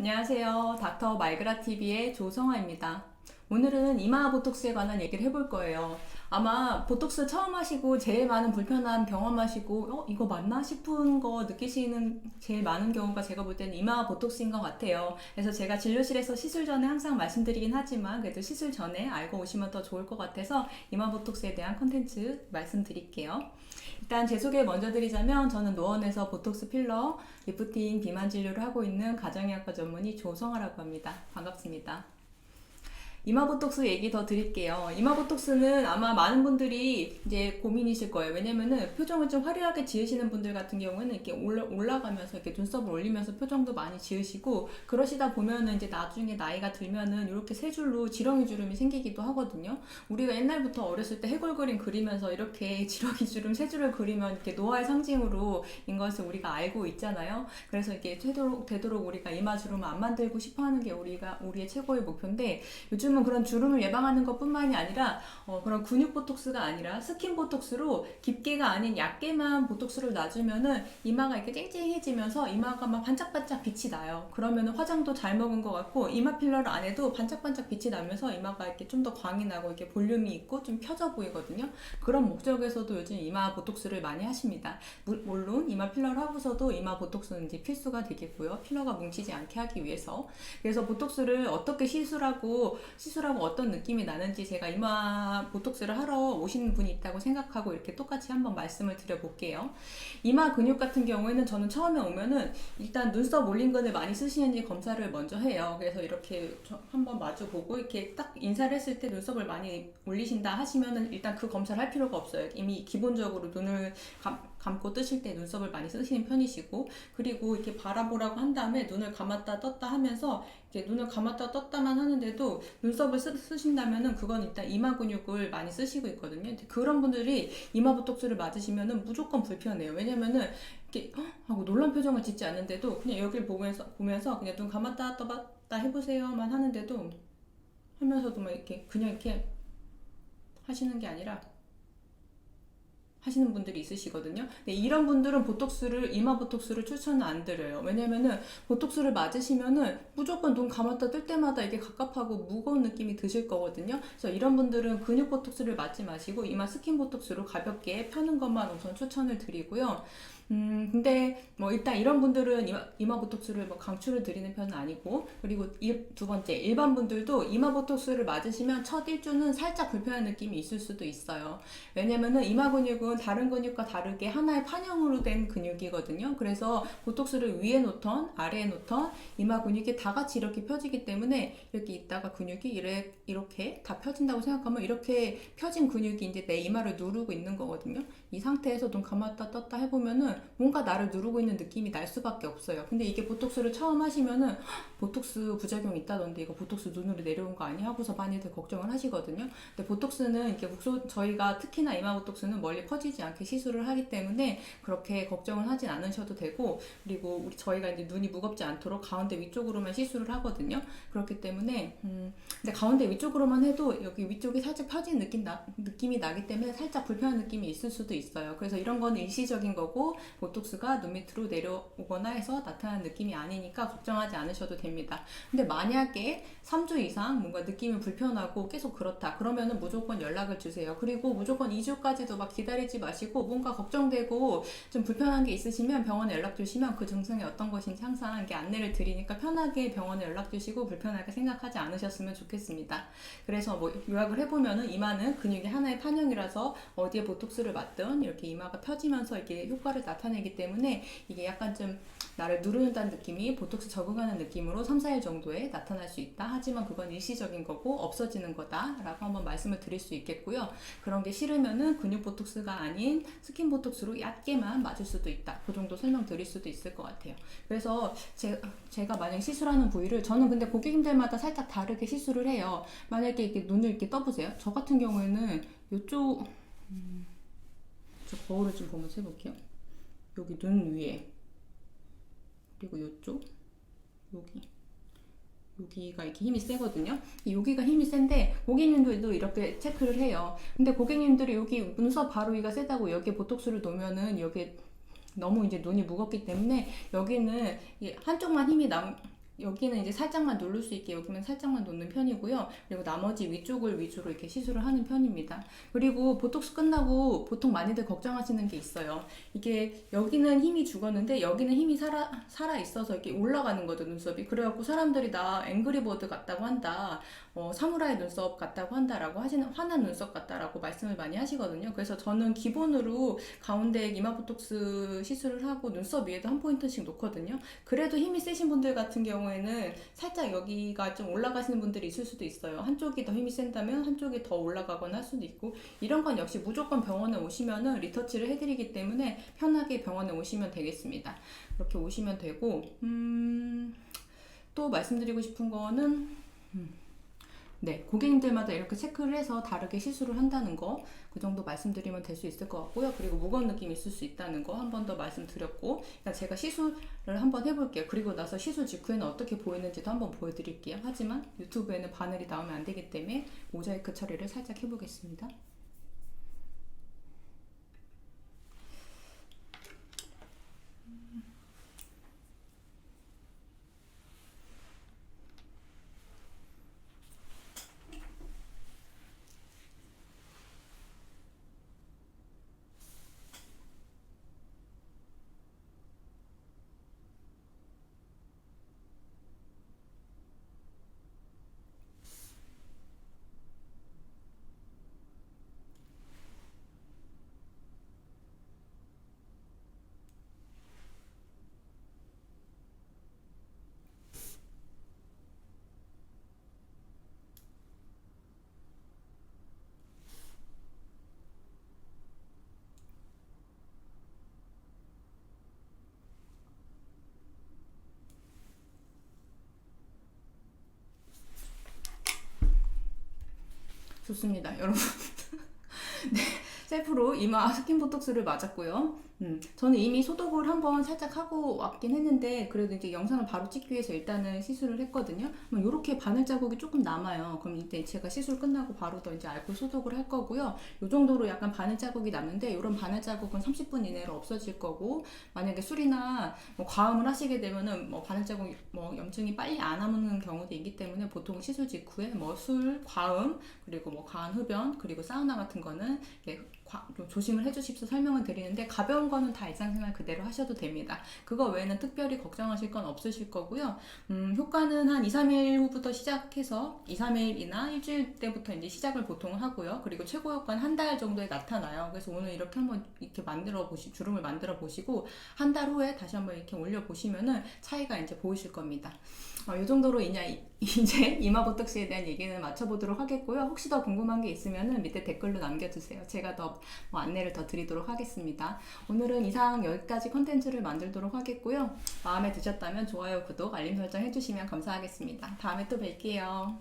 안녕하세요. 닥터 말그라TV의 조성아입니다. 오늘은 이마 보톡스에 관한 얘기를 해볼 거예요. 아마 보톡스 처음 하시고 제일 많은 불편함 경험하시고 이거 맞나 싶은 거 느끼시는 제일 많은 경우가 제가 볼 때는 이마 보톡스인 것 같아요. 그래서 제가 진료실에서 시술 전에 항상 말씀드리긴 하지만 그래도 시술 전에 알고 오시면 더 좋을 것 같아서 이마 보톡스에 대한 컨텐츠 말씀드릴게요. 일단 제 소개 먼저 드리자면 저는 노원에서 보톡스 필러, 리프팅, 비만 진료를 하고 있는 가정의학과 전문의 조성아라고 합니다. 반갑습니다. 이마보톡스 얘기 더 드릴게요. 이마보톡스는 아마 많은 분들이 이제 고민이실 거예요. 왜냐면은 표정을 좀 화려하게 지으시는 분들 같은 경우에는 이렇게 올라가면서 이렇게 눈썹을 올리면서 표정도 많이 지으시고 그러시다 보면은 이제 나중에 나이가 들면은 이렇게 세 줄로 지렁이 주름이 생기기도 하거든요. 우리가 옛날부터 어렸을 때 해골 그림 그리면서 이렇게 지렁이 주름 세 줄을 그리면 이렇게 노화의 상징으로인 것을 우리가 알고 있잖아요. 그래서 이게 되도록 우리가 이마 주름을 안 만들고 싶어 하는 게 우리의 최고의 목표인데 요즘 그런 주름을 예방하는 것뿐만이 아니라 그런 근육 보톡스가 아니라 스킨 보톡스로 깊게가 아닌 얇게만 보톡스를 놔주면은 이마가 이렇게 쨍쨍해지면서 이마가 막 반짝반짝 빛이 나요. 그러면은 화장도 잘 먹은 것 같고 이마 필러를 안 해도 반짝반짝 빛이 나면서 이마가 이렇게 좀 더 광이 나고 이렇게 볼륨이 있고 좀 펴져 보이거든요. 그런 목적에서도 요즘 이마 보톡스를 많이 하십니다. 물론 이마 필러를 하고서도 이마 보톡스는 이제 필수가 되겠고요. 필러가 뭉치지 않게 하기 위해서. 그래서 보톡스를 어떻게 시술하고 어떤 느낌이 나는지 제가 이마 보톡스를 하러 오시는 분이 있다고 생각하고 이렇게 똑같이 한번 말씀을 드려볼게요. 이마 근육 같은 경우에는 저는 처음에 오면은 일단 눈썹 올린근을 많이 쓰시는지 검사를 먼저 해요. 그래서 이렇게 한번 마주보고 이렇게 딱 인사를 했을 때 눈썹을 많이 올리신다 하시면은 일단 그 검사를 할 필요가 없어요. 이미 기본적으로 눈을 감고 뜨실 때 눈썹을 많이 쓰시는 편이시고 그리고 이렇게 바라보라고 한 다음에 눈을 감았다 떴다 하면서 이렇게 눈을 감았다 떴다만 하는데도 눈썹을 쓰신다면은 그건 일단 이마 근육을 많이 쓰시고 있거든요. 그런 분들이 이마 보톡스를 맞으시면은 무조건 불편해요. 왜냐면은 이렇게 하고 놀란 표정을 짓지 않는데도 그냥 여기를 보면서 그냥 눈 감았다 떴다 해보세요만 하면서도 막 이렇게 그냥 이렇게 하시는 게 아니라 하시는 분들이 있으시거든요. 근데 이런 분들은 이마 보톡스를 추천은 안 드려요. 왜냐면은 보톡스를 맞으시면은 무조건 눈 감았다 뜰 때마다 이게 갑갑하고 무거운 느낌이 드실 거거든요. 그래서 이런 분들은 근육 보톡스를 맞지 마시고 이마 스킨 보톡스로 가볍게 펴는 것만 우선 추천을 드리고요. 근데 뭐 일단 이런 분들은 이마 보톡스를 뭐 강추를 드리는 편은 아니고 그리고 두 번째 일반 분들도 이마 보톡스를 맞으시면 첫 일주는 살짝 불편한 느낌이 있을 수도 있어요. 왜냐면은 이마 근육은 다른 근육과 다르게 하나의 판형으로 된 근육이거든요. 그래서 보톡스를 위에 놓던 아래에 놓던 이마 근육이 다 같이 이렇게 펴지기 때문에 이렇게 있다가 근육이 이렇게 다 펴진다고 생각하면 이렇게 펴진 근육이 이제 내 이마를 누르고 있는 거거든요. 이 상태에서 눈 감았다 떴다 해보면은 뭔가 나를 누르고 있는 느낌이 날 수밖에 없어요. 근데 이게 보톡스를 처음 하시면은 보톡스 부작용이 있다던데 이거 보톡스 눈으로 내려온 거 아니야? 하고서 많이들 걱정을 하시거든요. 근데 보톡스는 이렇게 저희가 특히나 이마 보톡스는 멀리 퍼지지 않게 시술을 하기 때문에 그렇게 걱정을 하진 않으셔도 되고 그리고 저희가 이제 눈이 무겁지 않도록 가운데 위쪽으로만 시술을 하거든요. 그렇기 때문에 근데 가운데 위쪽으로만 해도 여기 위쪽이 살짝 펴진 느낌이 나기 때문에 살짝 불편한 느낌이 있을 수도 있어요. 그래서 이런 건 일시적인 거고 보톡스가 눈 밑으로 내려오거나 해서 나타나는 느낌이 아니니까 걱정하지 않으셔도 됩니다. 근데 만약에 3주 이상 뭔가 느낌이 불편하고 계속 그렇다 그러면은 무조건 연락을 주세요. 그리고 무조건 2주까지도 막 기다리지 마시고 뭔가 걱정되고 좀 불편한 게 있으시면 병원에 연락 주시면 그 증상이 어떤 것인지 항상 이렇게 안내를 드리니까 편하게 병원에 연락 주시고 불편하게 생각하지 않으셨으면 좋겠습니다. 그래서 뭐 요약을 해보면은 이마는 근육의 하나의 판형이라서 어디에 보톡스를 맞든 이렇게 이마가 펴지면서 이게 효과를 나타내기 때문에 이게 약간 좀 나를 누르는다는 느낌이 보톡스 적응하는 느낌으로 3, 4일 정도에 나타날 수 있다. 하지만 그건 일시적인 거고 없어지는 거다라고 한번 말씀을 드릴 수 있겠고요. 그런 게 싫으면은 근육 보톡스가 아닌 스킨 보톡스로 얕게만 맞을 수도 있다. 그 정도 설명드릴 수도 있을 것 같아요. 그래서 제가 만약 시술하는 부위를 저는 근데 고객님들마다 살짝 다르게 시술을 해요. 만약에 이렇게 눈을 이렇게 떠보세요. 저 같은 경우에는 이쪽 저 거울을 좀 보면서 해볼게요. 여기 눈 위에 그리고 이쪽 여기가 이렇게 힘이 세거든요. 여기가 힘이 센데 고객님들도 이렇게 체크를 해요. 근데 고객님들이 여기 눈썹 바로 위가 세다고 여기에 보톡스를 놓으면은 여기 너무 이제 눈이 무겁기 때문에 여기는 한쪽만 힘이 여기는 이제 살짝만 누를 수 있게 여기만 살짝만 놓는 편이고요. 그리고 나머지 위쪽을 위주로 이렇게 시술을 하는 편입니다. 그리고 보톡스 끝나고 보통 많이들 걱정하시는 게 있어요. 이게 여기는 힘이 죽었는데 여기는 힘이 살아 있어서 이렇게 올라가는 거죠, 눈썹이. 그래갖고 사람들이 나 앵그리버드 같다고 한다, 사무라이 눈썹 같다고 한다라고 하시는, 화난 눈썹 같다라고 말씀을 많이 하시거든요. 그래서 저는 기본으로 가운데 이마 보톡스 시술을 하고 눈썹 위에도 한 포인트씩 놓거든요. 그래도 힘이 세신 분들 같은 경우에는 살짝 여기가 좀 올라가시는 분들이 있을 수도 있어요. 한쪽이 더 힘이 센다면 한쪽이 더 올라가거나 할 수도 있고, 이런 건 역시 무조건 병원에 오시면은 리터치를 해드리기 때문에 편하게 병원에 오시면 되겠습니다. 이렇게 오시면 되고, 또 말씀드리고 싶은 거는 네, 고객님들마다 이렇게 체크를 해서 다르게 시술을 한다는 거, 그 정도 말씀드리면 될 수 있을 것 같고요. 그리고 무거운 느낌이 있을 수 있다는 거 한 번 더 말씀드렸고, 일단 제가 시술을 한번 해볼게요. 그리고 나서 시술 직후에는 어떻게 보이는지도 한번 보여드릴게요. 하지만 유튜브에는 바늘이 나오면 안 되기 때문에 모자이크 처리를 살짝 해보겠습니다. 좋습니다, 여러분. 네, 셀프로 이마 스킨 보톡스를 맞았고요. 저는 이미 소독을 한번 살짝 하고 왔긴 했는데, 그래도 이제 영상을 바로 찍기 위해서 일단은 시술을 했거든요. 이렇게 바늘 자국이 조금 남아요. 그럼 이때 제가 시술 끝나고 바로 더 이제 알코올 소독을 할 거고요. 이 정도로 약간 바늘 자국이 남는데, 이런 바늘 자국은 30분 이내로 없어질 거고, 만약에 술이나 과음을 하시게 되면은 바늘 자국 염증이 빨리 안 남는 경우도 있기 때문에 보통 시술 직후에 술, 과음, 그리고 과한 흡연, 그리고 사우나 같은 거는 좀 조심을 해주십시오 설명을 드리는데, 가벼운 거는 다 일상생활 그대로 하셔도 됩니다. 그거 외에는 특별히 걱정하실 건 없으실 거고요. 효과는 한 2, 3일 후부터 시작해서 2, 3일이나 일주일 때부터 이제 시작을 보통 하고요. 그리고 최고 효과는 한 달 정도에 나타나요. 그래서 오늘 이렇게 한번 이렇게 주름을 만들어 보시고 한 달 후에 다시 한번 이렇게 올려 보시면은 차이가 이제 보이실 겁니다. 이 정도로 이제 이마 보톡스에 대한 얘기는 마쳐보도록 하겠고요. 혹시 더 궁금한 게 있으면 밑에 댓글로 남겨주세요. 제가 더 안내를 더 드리도록 하겠습니다. 오늘은 이상 여기까지 컨텐츠를 만들도록 하겠고요. 마음에 드셨다면 좋아요, 구독, 알림 설정 해주시면 감사하겠습니다. 다음에 또 뵐게요.